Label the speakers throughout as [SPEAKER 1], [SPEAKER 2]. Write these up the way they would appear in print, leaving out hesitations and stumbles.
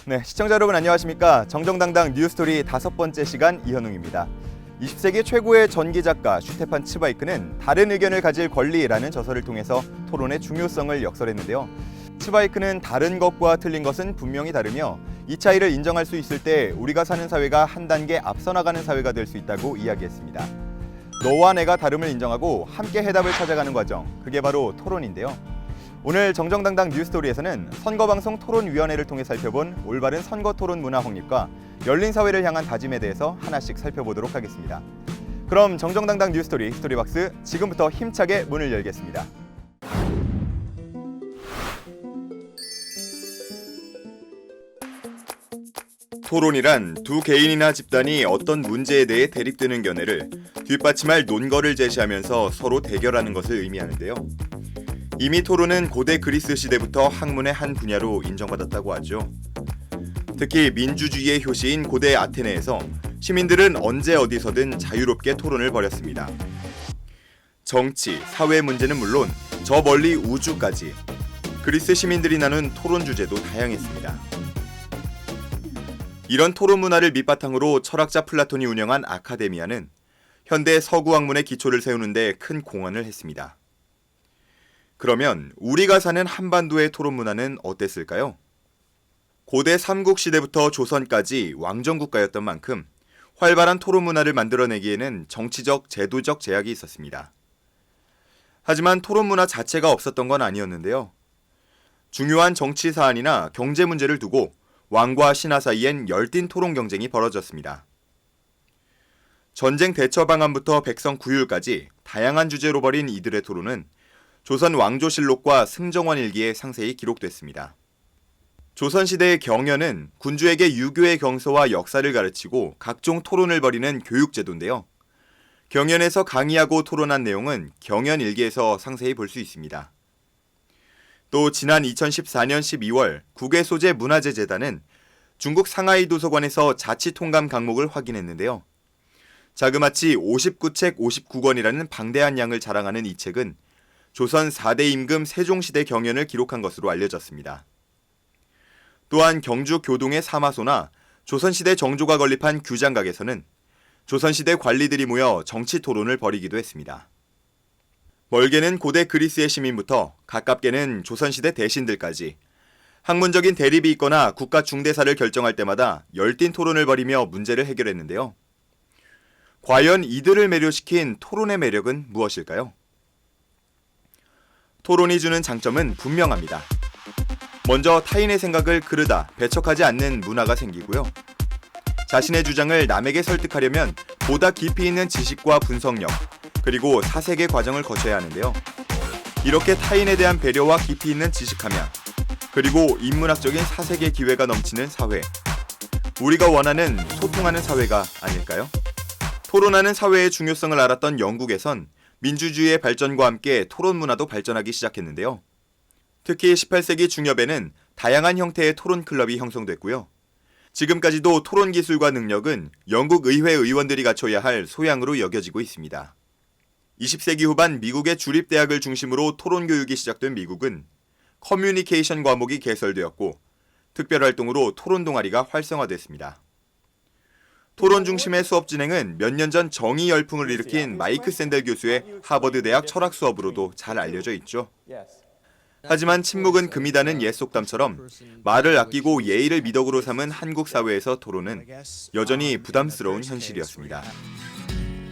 [SPEAKER 1] 네, 시청자 여러분 안녕하십니까? 정정당당 뉴스토리 5번째 시간 이현웅입니다. 20세기 최고의 전기 작가 슈테판 츠바이크는 다른 의견을 가질 권리라는 저서를 통해서 토론의 중요성을 역설했는데요. 츠바이크는 다른 것과 틀린 것은 분명히 다르며 이 차이를 인정할 수 있을 때 우리가 사는 사회가 한 단계 앞서 나가는 사회가 될 수 있다고 이야기했습니다. 너와 내가 다름을 인정하고 함께 해답을 찾아가는 과정, 그게 바로 토론인데요. 오늘 정정당당 뉴스토리에서는 선거방송 토론위원회를 통해 살펴본 올바른 선거 토론 문화 확립과 열린 사회를 향한 다짐에 대해서 하나씩 살펴보도록 하겠습니다. 그럼 정정당당 뉴스토리 스토리박스 지금부터 힘차게 문을 열겠습니다. 토론이란 두 개인이나 집단이 어떤 문제에 대해 대립되는 견해를 뒷받침할 논거를 제시하면서 서로 대결하는 것을 의미하는데요. 이미 토론은 고대 그리스 시대부터 학문의 한 분야로 인정받았다고 하죠. 특히 민주주의의 효시인 고대 아테네에서 시민들은 언제 어디서든 자유롭게 토론을 벌였습니다. 정치, 사회 문제는 물론 저 멀리 우주까지 그리스 시민들이 나눈 토론 주제도 다양했습니다. 이런 토론 문화를 밑바탕으로 철학자 플라톤이 운영한 아카데미아는 현대 서구 학문의 기초를 세우는 데 큰 공헌을 했습니다. 그러면 우리가 사는 한반도의 토론 문화는 어땠을까요? 고대 삼국시대부터 조선까지 왕정국가였던 만큼 활발한 토론 문화를 만들어내기에는 정치적, 제도적 제약이 있었습니다. 하지만 토론 문화 자체가 없었던 건 아니었는데요. 중요한 정치 사안이나 경제 문제를 두고 왕과 신하 사이엔 열띤 토론 경쟁이 벌어졌습니다. 전쟁 대처 방안부터 백성 구휼까지 다양한 주제로 벌인 이들의 토론은 조선 왕조실록과 승정원 일기에 상세히 기록됐습니다. 조선시대의 경연은 군주에게 유교의 경서와 역사를 가르치고 각종 토론을 벌이는 교육제도인데요. 경연에서 강의하고 토론한 내용은 경연 일기에서 상세히 볼 수 있습니다. 또 지난 2014년 12월 국외소재 문화재재단은 중국 상하이 도서관에서 자치통감 강목을 확인했는데요. 자그마치 59책 59권이라는 방대한 양을 자랑하는 이 책은 조선 4대 임금 세종시대 경연을 기록한 것으로 알려졌습니다. 또한 경주 교동의 사마소나 조선시대 정조가 건립한 규장각에서는 조선시대 관리들이 모여 정치 토론을 벌이기도 했습니다. 멀게는 고대 그리스의 시민부터 가깝게는 조선시대 대신들까지 학문적인 대립이 있거나 국가 중대사를 결정할 때마다 열띤 토론을 벌이며 문제를 해결했는데요. 과연 이들을 매료시킨 토론의 매력은 무엇일까요? 토론이 주는 장점은 분명합니다. 먼저 타인의 생각을 그르다 배척하지 않는 문화가 생기고요. 자신의 주장을 남에게 설득하려면 보다 깊이 있는 지식과 분석력, 그리고 사색의 과정을 거쳐야 하는데요. 이렇게 타인에 대한 배려와 깊이 있는 지식함양, 그리고 인문학적인 사색의 기회가 넘치는 사회, 우리가 원하는 소통하는 사회가 아닐까요? 토론하는 사회의 중요성을 알았던 영국에선 민주주의의 발전과 함께 토론 문화도 발전하기 시작했는데요. 특히 18세기 중엽에는 다양한 형태의 토론 클럽이 형성됐고요. 지금까지도 토론 기술과 능력은 영국 의회 의원들이 갖춰야 할 소양으로 여겨지고 있습니다. 20세기 후반 미국의 주립대학을 중심으로 토론 교육이 시작된 미국은 커뮤니케이션 과목이 개설되었고 특별활동으로 토론 동아리가 활성화됐습니다. 토론 중심의 수업 진행은 몇 년 전 정의 열풍을 일으킨 마이크 샌델 교수의 하버드 대학 철학 수업으로도 잘 알려져 있죠. 하지만 침묵은 금이다는 옛 속담처럼 말을 아끼고 예의를 미덕으로 삼은 한국 사회에서 토론은 여전히 부담스러운 현실이었습니다.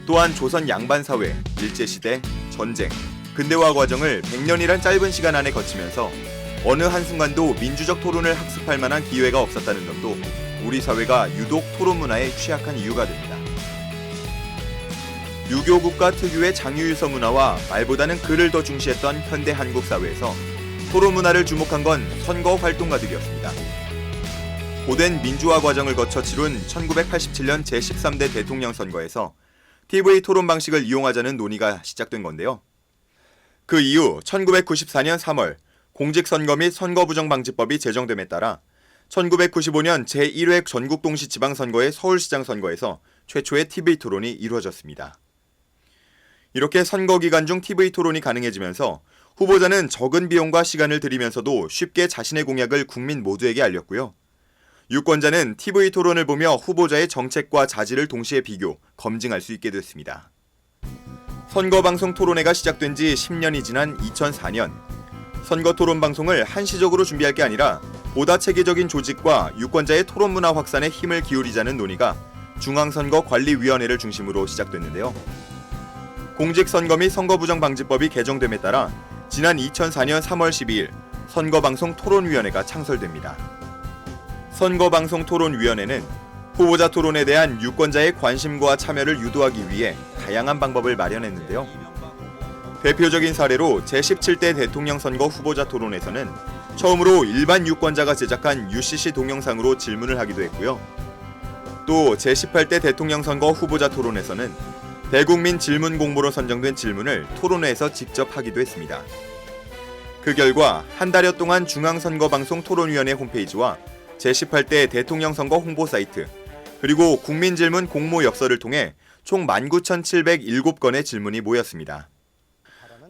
[SPEAKER 1] 또한 조선 양반 사회, 일제시대, 전쟁, 근대화 과정을 100년이란 짧은 시간 안에 거치면서 어느 한순간도 민주적 토론을 학습할 만한 기회가 없었다는 점도 우리 사회가 유독 토론 문화에 취약한 이유가 됩니다. 유교 국가 특유의 장유유서 문화와 말보다는 글을 더 중시했던 현대 한국 사회에서 토론 문화를 주목한 건 선거 활동가들이었습니다. 고된 민주화 과정을 거쳐 치룬 1987년 제13대 대통령 선거에서 TV 토론 방식을 이용하자는 논의가 시작된 건데요. 그 이후 1994년 3월 공직선거 및 선거부정방지법이 제정됨에 따라 1995년 제1회 전국동시지방선거의 서울시장 선거에서 최초의 TV 토론이 이루어졌습니다. 이렇게 선거 기간 중 TV 토론이 가능해지면서 후보자는 적은 비용과 시간을 들이면서도 쉽게 자신의 공약을 국민 모두에게 알렸고요. 유권자는 TV 토론을 보며 후보자의 정책과 자질을 동시에 비교, 검증할 수 있게 됐습니다. 선거방송 토론회가 시작된 지 10년이 지난 2004년, 선거 토론 방송을 한시적으로 준비할 게 아니라 보다 체계적인 조직과 유권자의 토론 문화 확산에 힘을 기울이자는 논의가 중앙선거관리위원회를 중심으로 시작됐는데요. 공직선거 및 선거부정방지법이 개정됨에 따라 지난 2004년 3월 12일 선거방송 토론위원회가 창설됩니다. 선거방송 토론위원회는 후보자 토론에 대한 유권자의 관심과 참여를 유도하기 위해 다양한 방법을 마련했는데요. 대표적인 사례로 제17대 대통령 선거 후보자 토론에서는 처음으로 일반 유권자가 제작한 UCC 동영상으로 질문을 하기도 했고요. 또 제18대 대통령 선거 후보자 토론에서는 대국민 질문 공모로 선정된 질문을 토론회에서 직접 하기도 했습니다. 그 결과 한 달여 동안 중앙선거방송 토론위원회 홈페이지와 제18대 대통령 선거 홍보 사이트, 그리고 국민질문 공모 엽서를 통해 총 19,707건의 질문이 모였습니다.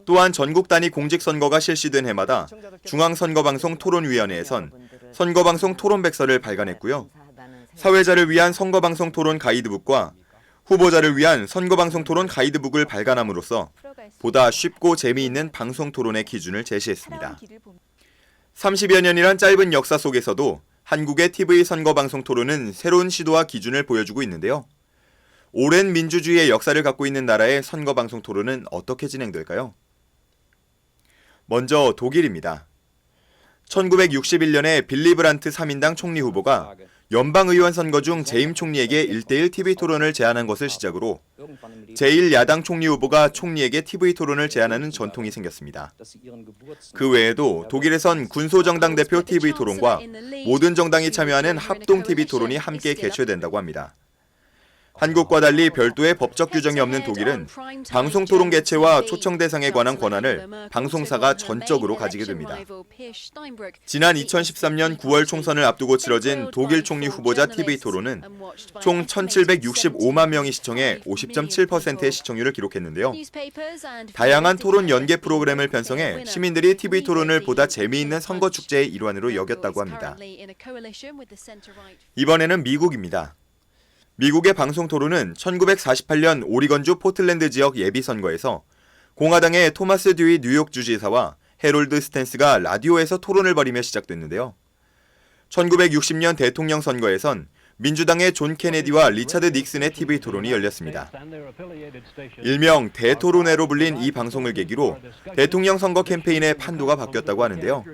[SPEAKER 1] 또한 전국 단위 공직선거가 실시된 해마다 중앙선거방송 토론위원회에선 선거방송 토론백서를 발간했고요. 사회자를 위한 선거방송 토론 가이드북과 후보자를 위한 선거방송 토론 가이드북을 발간함으로써 보다 쉽고 재미있는 방송 토론의 기준을 제시했습니다. 30여 년이란 짧은 역사 속에서도 한국의 TV 선거방송 토론은 새로운 시도와 기준을 보여주고 있는데요. 오랜 민주주의의 역사를 갖고 있는 나라의 선거방송 토론은 어떻게 진행될까요? 먼저 독일입니다. 1961년에 빌리 브란트 3인당 총리 후보가 연방의원 선거 중 재임 총리에게 1대1 TV 토론을 제안한 것을 시작으로 제1야당 총리 후보가 총리에게 TV 토론을 제안하는 전통이 생겼습니다. 그 외에도 독일에선 군소정당 대표 TV 토론과 모든 정당이 참여하는 합동 TV 토론이 함께 개최된다고 합니다. 한국과 달리 별도의 법적 규정이 없는 독일은 방송 토론 개최와 초청 대상에 관한 권한을 방송사가 전적으로 가지게 됩니다. 지난 2013년 9월 총선을 앞두고 치러진 독일 총리 후보자 TV 토론은 총 1,765만 명이 시청해 50.7%의 시청률을 기록했는데요. 다양한 토론 연계 프로그램을 편성해 시민들이 TV 토론을 보다 재미있는 선거 축제의 일환으로 여겼다고 합니다. 이번에는 미국입니다. 미국의 방송 토론은 1948년 오리건주 포틀랜드 지역 예비선거에서 공화당의 토마스 듀이 뉴욕 주지사와 해롤드 스탠스가 라디오에서 토론을 벌이며 시작됐는데요. 1960년 대통령 선거에선 민주당의 존 케네디와 리차드 닉슨의 TV 토론이 열렸습니다. 일명 대토론회로 불린 이 방송을 계기로 대통령 선거 캠페인의 판도가 바뀌었다고 하는데요.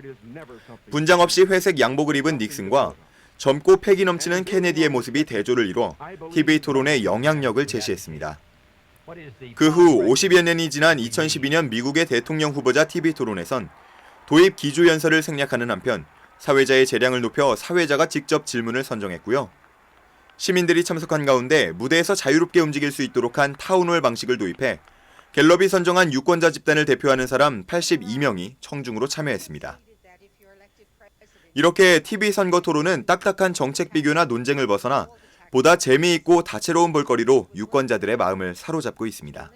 [SPEAKER 1] 분장 없이 회색 양복을 입은 닉슨과 젊고 패기 넘치는 케네디의 모습이 대조를 이뤄 TV 토론의 영향력을 제시했습니다. 그 후 50여 년이 지난 2012년 미국의 대통령 후보자 TV 토론에선 도입 기조연설을 생략하는 한편 사회자의 재량을 높여 사회자가 직접 질문을 선정했고요. 시민들이 참석한 가운데 무대에서 자유롭게 움직일 수 있도록 한 타운홀 방식을 도입해 갤럽이 선정한 유권자 집단을 대표하는 사람 82명이 청중으로 참여했습니다. 이렇게 TV 선거 토론은 딱딱한 정책 비교나 논쟁을 벗어나 보다 재미있고 다채로운 볼거리로 유권자들의 마음을 사로잡고 있습니다.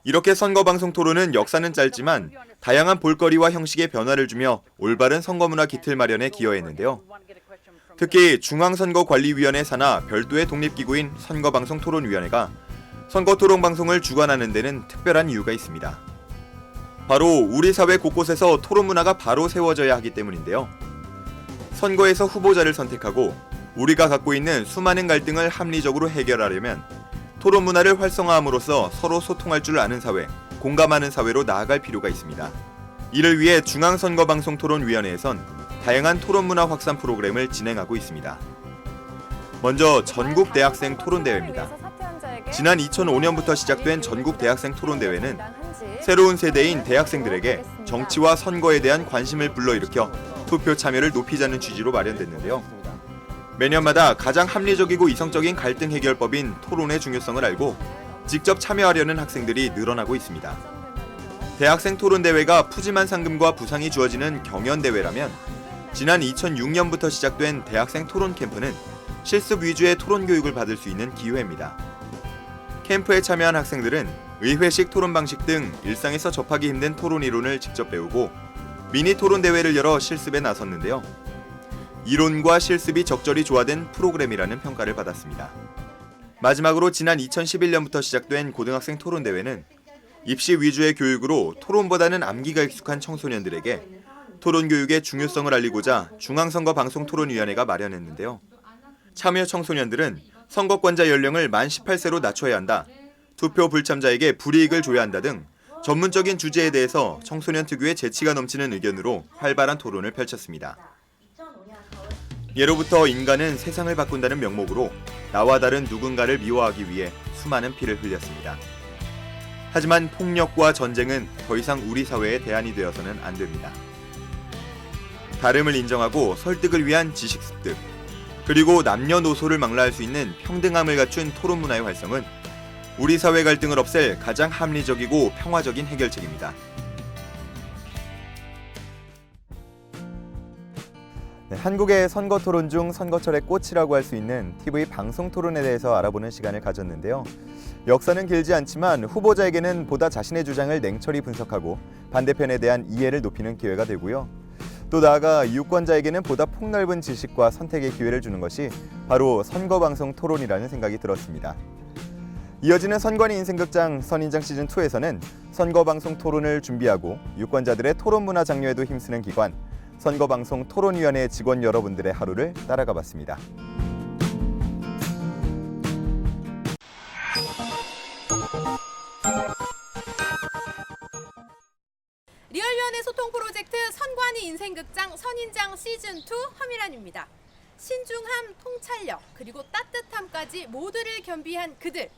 [SPEAKER 1] 이렇게 선거방송 토론은 역사는 짧지만 다양한 볼거리와 형식의 변화를 주며 올바른 선거문화 기틀 마련에 기여했는데요. 특히 중앙선거관리위원회 산하 별도의 독립기구인 선거방송토론위원회가 선거토론방송을 주관하는 데는 특별한 이유가 있습니다. 바로 우리 사회 곳곳에서 토론 문화가 바로 세워져야 하기 때문인데요. 선거에서 후보자를 선택하고 우리가 갖고 있는 수많은 갈등을 합리적으로 해결하려면 토론 문화를 활성화함으로써 서로 소통할 줄 아는 사회, 공감하는 사회로 나아갈 필요가 있습니다. 이를 위해 중앙선거방송토론위원회에선 다양한 토론 문화 확산 프로그램을 진행하고 있습니다. 먼저 전국 대학생 토론대회입니다. 지난 2005년부터 시작된 전국 대학생 토론대회는 새로운 세대인 대학생들에게 정치와 선거에 대한 관심을 불러일으켜 투표 참여를 높이자는 취지로 마련됐는데요. 매년마다 가장 합리적이고 이성적인 갈등 해결법인 토론의 중요성을 알고 직접 참여하려는 학생들이 늘어나고 있습니다. 대학생 토론대회가 푸짐한 상금과 부상이 주어지는 경연대회라면 지난 2006년부터 시작된 대학생 토론 캠프는 실습 위주의 토론 교육을 받을 수 있는 기회입니다. 캠프에 참여한 학생들은 의회식 토론 방식 등 일상에서 접하기 힘든 토론 이론을 직접 배우고 미니 토론 대회를 열어 실습에 나섰는데요. 이론과 실습이 적절히 조화된 프로그램이라는 평가를 받았습니다. 마지막으로 지난 2011년부터 시작된 고등학생 토론대회는 입시 위주의 교육으로 토론보다는 암기가 익숙한 청소년들에게 토론 교육의 중요성을 알리고자 중앙선거방송토론위원회가 마련했는데요. 참여 청소년들은 선거권자 연령을 만 18세로 낮춰야 한다, 투표 불참자에게 불이익을 줘야 한다 등 전문적인 주제에 대해서 청소년 특유의 재치가 넘치는 의견으로 활발한 토론을 펼쳤습니다. 예로부터 인간은 세상을 바꾼다는 명목으로 나와 다른 누군가를 미워하기 위해 수많은 피를 흘렸습니다. 하지만 폭력과 전쟁은 더 이상 우리 사회의 대안이 되어서는 안 됩니다. 다름을 인정하고 설득을 위한 지식 습득, 그리고 남녀노소를 망라할 수 있는 평등함을 갖춘 토론 문화의 활성은 우리 사회 갈등을 없앨 가장 합리적이고 평화적인 해결책입니다. 네, 한국의 선거 토론 중 선거철의 꽃이라고 할 수 있는 TV 방송 토론에 대해서 알아보는 시간을 가졌는데요. 역사는 길지 않지만 후보자에게는 보다 자신의 주장을 냉철히 분석하고 반대편에 대한 이해를 높이는 기회가 되고요. 또 나아가 유권자에게는 보다 폭넓은 지식과 선택의 기회를 주는 것이 바로 선거방송 토론이라는 생각이 들었습니다. 이어지는 선관위 인생극장 선인장 시즌2에서는 선거방송 토론을 준비하고 유권자들의 토론 문화 장려에도 힘쓰는 기관 선거방송 토론위원회 직원 여러분들의 하루를 따라가 봤습니다.
[SPEAKER 2] 리얼위원회 소통 프로젝트 선관위 인생극장 선인장 시즌2 허미란입니다. 신중함, 통찰력, 그리고 따뜻함까지 모두를 겸비한 그들.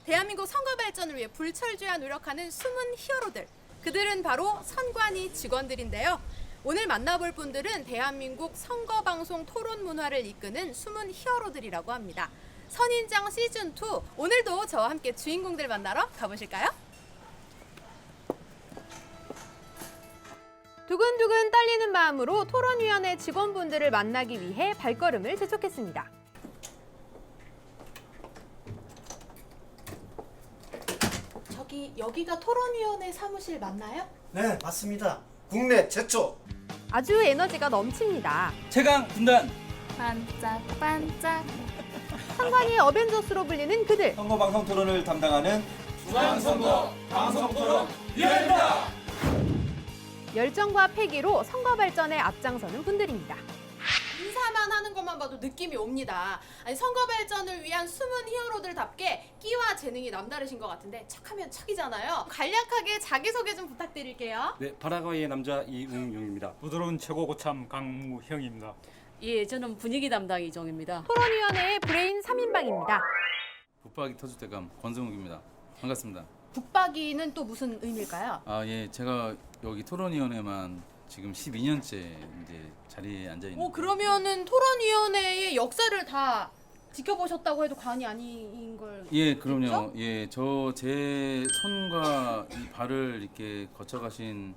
[SPEAKER 2] 대한민국 선거 발전을 위해 불철주야 노력하는 숨은 히어로들. 그들은 바로 선관위 직원들인데요. 오늘 만나볼 분들은 대한민국 선거방송 토론 문화를 이끄는 숨은 히어로들이라고 합니다. 선인장 시즌2, 오늘도 저와 함께 주인공들 만나러 가보실까요? 두근두근 떨리는 마음으로 토론위원회 직원분들을 만나기 위해 발걸음을 재촉했습니다. 저기 여기가 토론위원회 사무실 맞나요?
[SPEAKER 3] 네, 맞습니다. 국내 최초.
[SPEAKER 2] 아주 에너지가 넘칩니다.
[SPEAKER 4] 최강 군단
[SPEAKER 5] 반짝반짝
[SPEAKER 2] 선관위의 어벤져스로 불리는 그들.
[SPEAKER 4] 선거방송 토론을 담당하는 중앙선거 방송토론 위원회입니다.
[SPEAKER 2] 열정과 패기로 선거 발전에 앞장서는 분들입니다. 인사만 하는 것만 봐도 느낌이 옵니다. 아니, 선거 발전을 위한 숨은 히어로들답게 끼와 재능이 남다르신 것 같은데 척하면 척이잖아요. 간략하게 자기소개 좀 부탁드릴게요.
[SPEAKER 4] 네, 파라과이의 남자 이웅용입니다.
[SPEAKER 6] 부드러운 최고고참 강무형입니다.
[SPEAKER 5] 예, 저는 분위기 담당 이정입니다.
[SPEAKER 2] 토론위원회의 브레인 3인방입니다.
[SPEAKER 7] 북박이 터줏대감 권성욱입니다. 반갑습니다.
[SPEAKER 2] 북박이는 또 무슨 의미일까요?
[SPEAKER 7] 예, 제가 여기 토론위원회만 지금 12년째 이제 자리에 앉아 있는.
[SPEAKER 2] 그러면은 토론위원회의 역사를 다 지켜보셨다고 해도 과언이 아닌 걸.
[SPEAKER 7] 예, 그럼요. 예, 제 손과 이 발을 이렇게 거쳐가신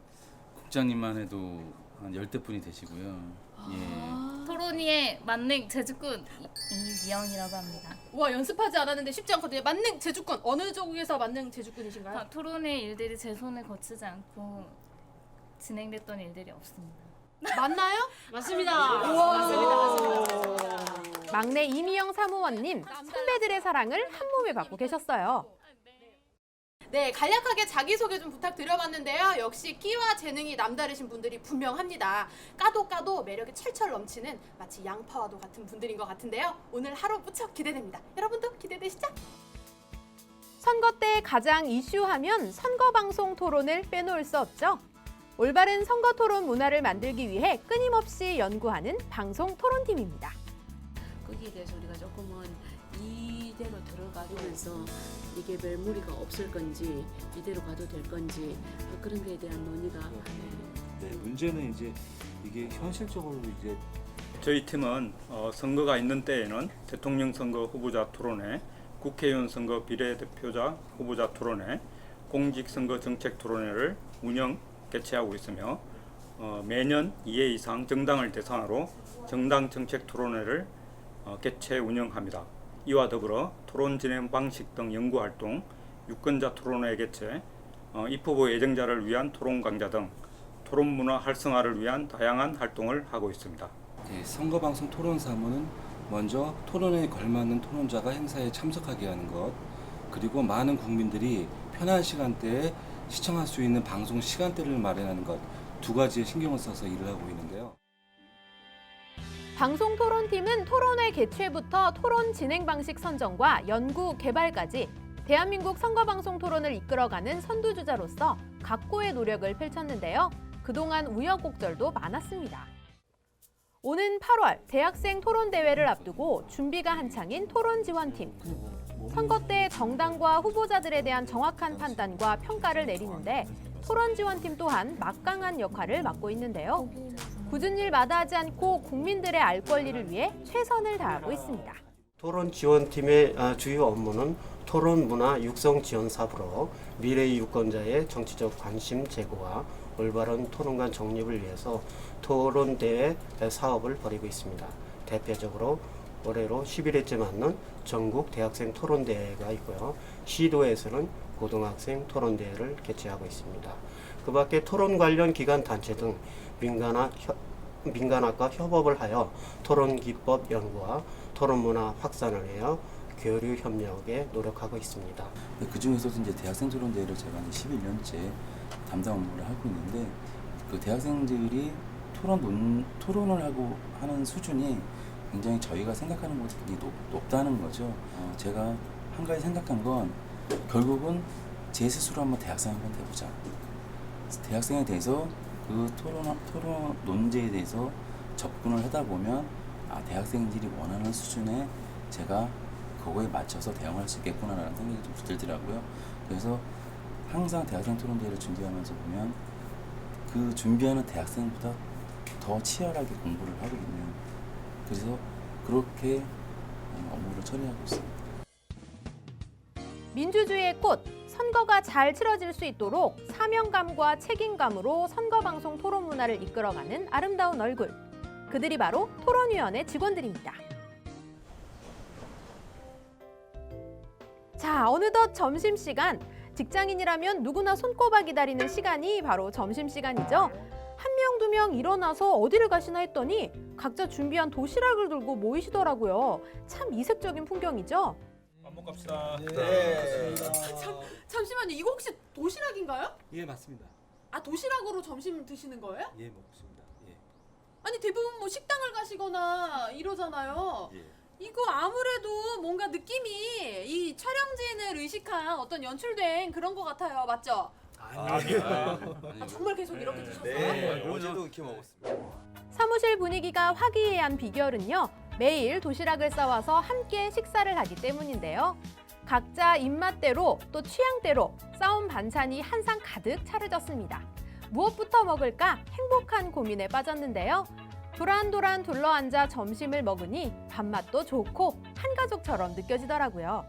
[SPEAKER 7] 국장님만 해도 한 10대분이 되시고요. 예.
[SPEAKER 5] 토론이의 만능 제주꾼 이미영이라고 합니다.
[SPEAKER 2] 와, 연습하지 않았는데 쉽지 않거든요. 만능 제주꾼, 어느 쪽에서 만능 제주꾼이신가요?
[SPEAKER 5] 토론의 일들이 제 손을 거치지 않고 진행됐던 일들이 없습니다.
[SPEAKER 2] 맞나요?
[SPEAKER 5] 맞습니다.
[SPEAKER 2] 맞습니다. 막내 이미영 사무원님, 선배들의 사랑을 한 몸에 받고 계셨어요. 네, 간략하게 자기소개 좀 부탁드려봤는데요. 역시 끼와 재능이 남다르신 분들이 분명합니다. 까도 매력이 철철 넘치는 마치 양파와도 같은 분들인 것 같은데요. 오늘 하루 무척 기대됩니다. 여러분도 기대되시죠? 선거 때 가장 이슈하면 선거방송 토론을 빼놓을 수 없죠. 올바른 선거 토론 문화를 만들기 위해 끊임없이 연구하는 방송 토론팀입니다.
[SPEAKER 8] 거기에 대해서 우리가 조금은 이대로 들어가면서 이게 별 무리가 없을 건지 이대로 가도 될 건지 그런 거에 대한 논의가
[SPEAKER 6] 네, 문제는 이제 이게 현실적으로 이제
[SPEAKER 9] 저희 팀은 선거가 있는 때에는 대통령 선거 후보자 토론회, 국회의원 선거 비례대표자 후보자 토론회, 공직선거 정책 토론회를 개최하고 있으며 매년 2회 이상 정당을 대상으로 정당 정책 토론회를 개최 운영합니다. 이와 더불어 토론 진행 방식 등 연구활동, 유권자 토론회 개최, 입후보 예정자를 위한 토론 강좌 등 토론 문화 활성화를 위한 다양한 활동을 하고 있습니다.
[SPEAKER 6] 예, 선거방송 토론 사무는 먼저 토론에 걸맞는 토론자가 행사에 참석하게 하는 것, 그리고 많은 국민들이 편한 시간대에 시청할 수 있는 방송 시간대를 마련하는 것, 두 가지에 신경을 써서 일을 하고 있는데요.
[SPEAKER 2] 방송 토론팀은 토론회 개최부터 토론 진행 방식 선정과 연구 개발까지 대한민국 선거방송 토론을 이끌어가는 선두주자로서 각고의 노력을 펼쳤는데요. 그동안 우여곡절도 많았습니다. 오는 8월 대학생 토론대회를 앞두고 준비가 한창인 토론지원팀. 선거 때 정당과 후보자들에 대한 정확한 판단과 평가를 내리는데 토론지원팀 또한 막강한 역할을 맡고 있는데요. 굳은 일 마다하지 않고 국민들의 알 권리를 위해 최선을 다하고 있습니다.
[SPEAKER 3] 토론 지원팀의 주요 업무는 토론 문화 육성 지원 사업으로 미래의 유권자의 정치적 관심 제고와 올바른 토론관 정립을 위해서 토론 대회 사업을 벌이고 있습니다. 대표적으로 올해로 11회째 맞는 전국 대학생 토론 대회가 있고요. 시도에서는 고등학생 토론 대회를 개최하고 있습니다. 그 밖에 토론 관련 기관 단체 등 민간학과 협업을 하여 토론 기법 연구와 토론 문화 확산을 위하여 교류 협력에 노력하고 있습니다.
[SPEAKER 7] 그 중에서도 이제 대학생 토론 대회를 제가 11년째 담당 업무를 하고 있는데 그 대학생들이 토론을 하고 하는 수준이 굉장히 저희가 생각하는 것보다 굉장히 높다는 거죠. 제가 한 가지 생각한 건 결국은 제 스스로 한번 대학생 한번 돼보자. 대학생에 대해서 그 토론 논제에 대해서 접근을 하다 보면 대학생들이 원하는 수준에 제가 그거에 맞춰서 대응할 수 있겠구나라는 생각이 좀 들더라고요. 그래서 항상 대학생 토론대회를 준비하면서 보면 그 준비하는 대학생보다 더 치열하게 공부를 하고 있는, 그래서 그렇게 업무를 처리하고 있습니다.
[SPEAKER 2] 민주주의의 꽃, 선거가 잘 치러질 수 있도록 사명감과 책임감으로 선거방송 토론 문화를 이끌어가는 아름다운 얼굴. 그들이 바로 토론위원회 직원들입니다. 자, 어느덧 점심시간. 직장인이라면 누구나 손꼽아 기다리는 시간이 바로 점심시간이죠. 한 명, 두 명 일어나서 어디를 가시나 했더니 각자 준비한 도시락을 들고 모이시더라고요. 참 이색적인 풍경이죠.
[SPEAKER 9] 밥 먹고 갑시다.
[SPEAKER 2] 잠시만요. 이거 혹시 도시락인가요?
[SPEAKER 6] 예, 맞습니다.
[SPEAKER 2] 아, 도시락으로 점심 드시는 거예요?
[SPEAKER 6] 예, 먹습니다. 예.
[SPEAKER 2] 아니, 대부분 뭐 식당을 가시거나 이러잖아요.
[SPEAKER 6] 예.
[SPEAKER 2] 이거 아무래도 뭔가 느낌이 이 촬영진을 의식한 어떤 연출된 그런 것 같아요. 맞죠? 정말 계속 이렇게 드셨어요?
[SPEAKER 1] 네, 어제도 이렇게 먹었습니다.
[SPEAKER 2] 사무실 분위기가 화기애애한 비결은요. 매일 도시락을 싸와서 함께 식사를 하기 때문인데요. 각자 입맛대로 또 취향대로 싸온 반찬이 한 상 가득 차려졌습니다. 무엇부터 먹을까 행복한 고민에 빠졌는데요. 도란도란 둘러앉아 점심을 먹으니 밥맛도 좋고 한가족처럼 느껴지더라고요.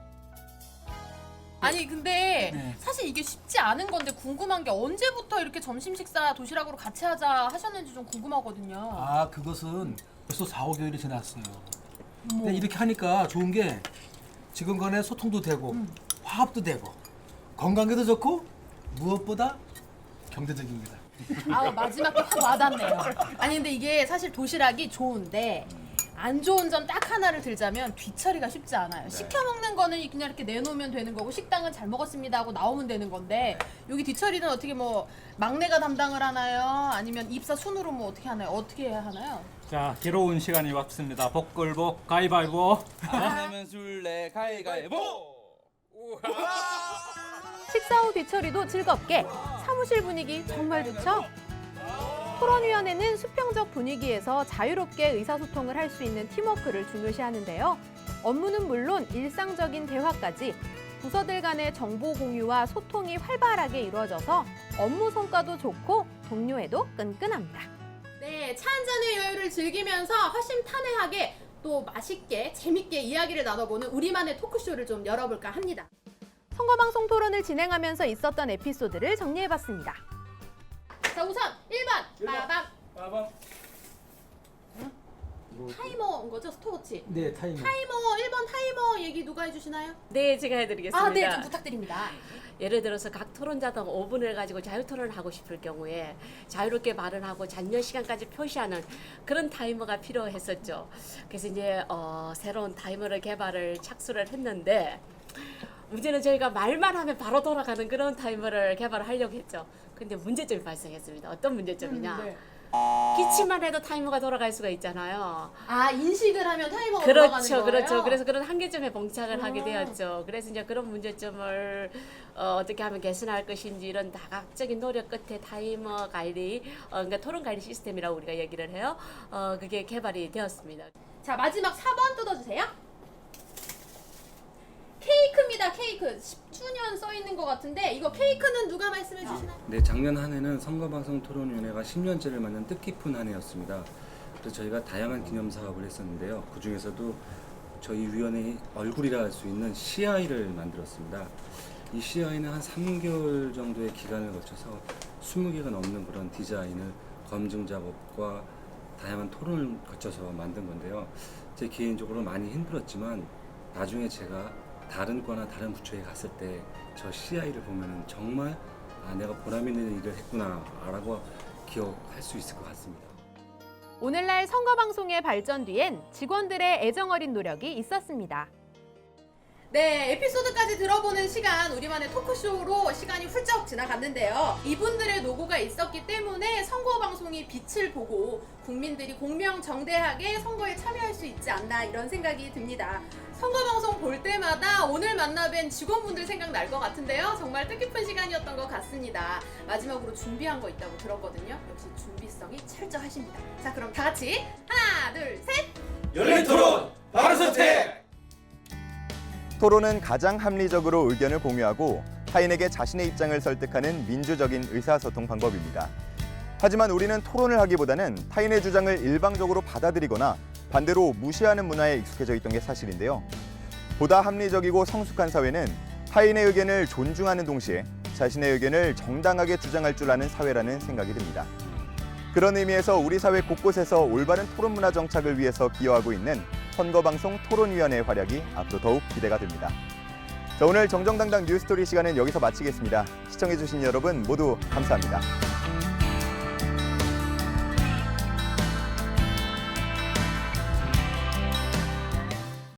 [SPEAKER 2] 아니 근데 사실 이게 쉽지 않은 건데 궁금한 게 언제부터 이렇게 점심 식사 도시락으로 같이 하자 하셨는지 좀 궁금하거든요.
[SPEAKER 10] 아, 그것은 벌써 4, 5개월이 지났어요. 근데 이렇게 하니까 좋은 게 지금 간에 소통도 되고 화합도 되고 건강에도 좋고 무엇보다 경제적입니다.
[SPEAKER 2] 아, 마지막 게 확 와닿네요. 아니 근데 이게 사실 도시락이 좋은데 안 좋은 점 딱 하나를 들자면 뒤처리가 쉽지 않아요. 시켜 먹는 거는 그냥 이렇게 내놓으면 되는 거고 식당은 잘 먹었습니다 하고 나오면 되는 건데 여기 뒤처리는 어떻게 뭐 막내가 담당을 하나요? 아니면 입사 순으로 뭐 어떻게 하나요? 어떻게 해야 하나요?
[SPEAKER 9] 자, 괴로운 시간이 왔습니다. 복글복 가위바위보.
[SPEAKER 7] 하면 술래 가위가위보.
[SPEAKER 2] 식사 후 뒤처리도 즐겁게 사무실 분위기 정말 좋죠? 토론위원회는 수평적 분위기에서 자유롭게 의사소통을 할 수 있는 팀워크를 중요시하는데요. 업무는 물론 일상적인 대화까지 부서들 간의 정보 공유와 소통이 활발하게 이루어져서 업무 성과도 좋고 동료애도 끈끈합니다. 네, 차 한 잔의 여유를 즐기면서 허심탄회하게 또 맛있게 재밌게 이야기를 나눠보는 우리만의 토크쇼를 좀 열어볼까 합니다. 선거방송 토론을 진행하면서 있었던 에피소드를 정리해봤습니다. 자, 우선 1번 빠밤. 타이머인 거죠? 스톱워치.
[SPEAKER 10] 네, 타이머.
[SPEAKER 2] 타이머 1번 타이머 얘기 누가 해주시나요?
[SPEAKER 5] 네, 제가 해드리겠습니다.
[SPEAKER 2] 아, 네, 좀 부탁드립니다.
[SPEAKER 8] 예를 들어서 각 토론자가 5분을 가지고 자유토론을 하고 싶을 경우에 자유롭게 말을 하고 잔여 시간까지 표시하는 그런 타이머가 필요했었죠. 그래서 이제 새로운 타이머를 개발을 착수를 했는데 문제는 저희가 말만 하면 바로 돌아가는 그런 타이머를 개발을 하려고 했죠. 근데 문제점이 발생했습니다. 어떤 문제점이냐?
[SPEAKER 2] 네.
[SPEAKER 8] 기침만 해도 타이머가 돌아갈 수가 있잖아요.
[SPEAKER 2] 아, 인식을 하면 타이머가 돌아가는 거예요?
[SPEAKER 8] 그렇죠. 그래서 그런 한계점에 봉착을 하게 되었죠. 그래서 이제 그런 문제점을 어떻게 하면 개선할 것인지 이런 다각적인 노력 끝에 타이머 관리, 그러니까 토론 관리 시스템이라고 우리가 얘기를 해요. 그게 개발이 되었습니다.
[SPEAKER 2] 자, 마지막 4번 뜯어주세요. 케이크입니다. 케이크. 10주년 써 있는 것 같은데 이거 케이크는 누가 말씀해 주시나요?
[SPEAKER 6] 네, 작년 한 해는 선거방송 토론위원회가 10년째를 맞는 뜻깊은 한 해였습니다. 그래서 저희가 다양한 기념 사업을 했었는데요. 그 중에서도 저희 위원회의 얼굴이라 할 수 있는 CI를 만들었습니다. 이 CI는 한 3개월 정도의 기간을 거쳐서 20개가 넘는 그런 디자인을 검증 작업과 다양한 토론을 거쳐서 만든 건데요. 제 개인적으로 많이 힘들었지만 나중에 제가 다른 과나 다른 부처에 갔을 때 저 CI를 보면은 정말 내가 보람 있는 일을 했구나 라고 기억할 수 있을 것 같습니다.
[SPEAKER 2] 오늘날 선거방송의 발전 뒤엔 직원들의 애정어린 노력이 있었습니다. 네, 에피소드까지 들어보는 시간, 우리만의 토크쇼로 시간이 훌쩍 지나갔는데요. 이분들의 노고가 있었기 때문에 선거방송이 빛을 보고 국민들이 공명정대하게 선거에 참여할 수 있지 않나 이런 생각이 듭니다. 선거방송 볼 때마다 오늘 만나뵌 직원분들 생각날 것 같은데요. 정말 뜻깊은 시간이었던 것 같습니다. 마지막으로 준비한 거 있다고 들었거든요. 역시 준비성이 철저하십니다. 자, 그럼 다 같이 하나, 둘, 셋!
[SPEAKER 4] 열린 토론 바로 선택.
[SPEAKER 1] 토론은 가장 합리적으로 의견을 공유하고 타인에게 자신의 입장을 설득하는 민주적인 의사소통 방법입니다. 하지만 우리는 토론을 하기보다는 타인의 주장을 일방적으로 받아들이거나 반대로 무시하는 문화에 익숙해져 있던 게 사실인데요. 보다 합리적이고 성숙한 사회는 타인의 의견을 존중하는 동시에 자신의 의견을 정당하게 주장할 줄 아는 사회라는 생각이 듭니다. 그런 의미에서 우리 사회 곳곳에서 올바른 토론 문화 정착을 위해서 기여하고 있는 선거방송 토론위원회의 활약이 앞으로 더욱 기대가 됩니다. 자, 오늘 정정당당 뉴스토리 시간은 여기서 마치겠습니다. 시청해주신 여러분 모두 감사합니다.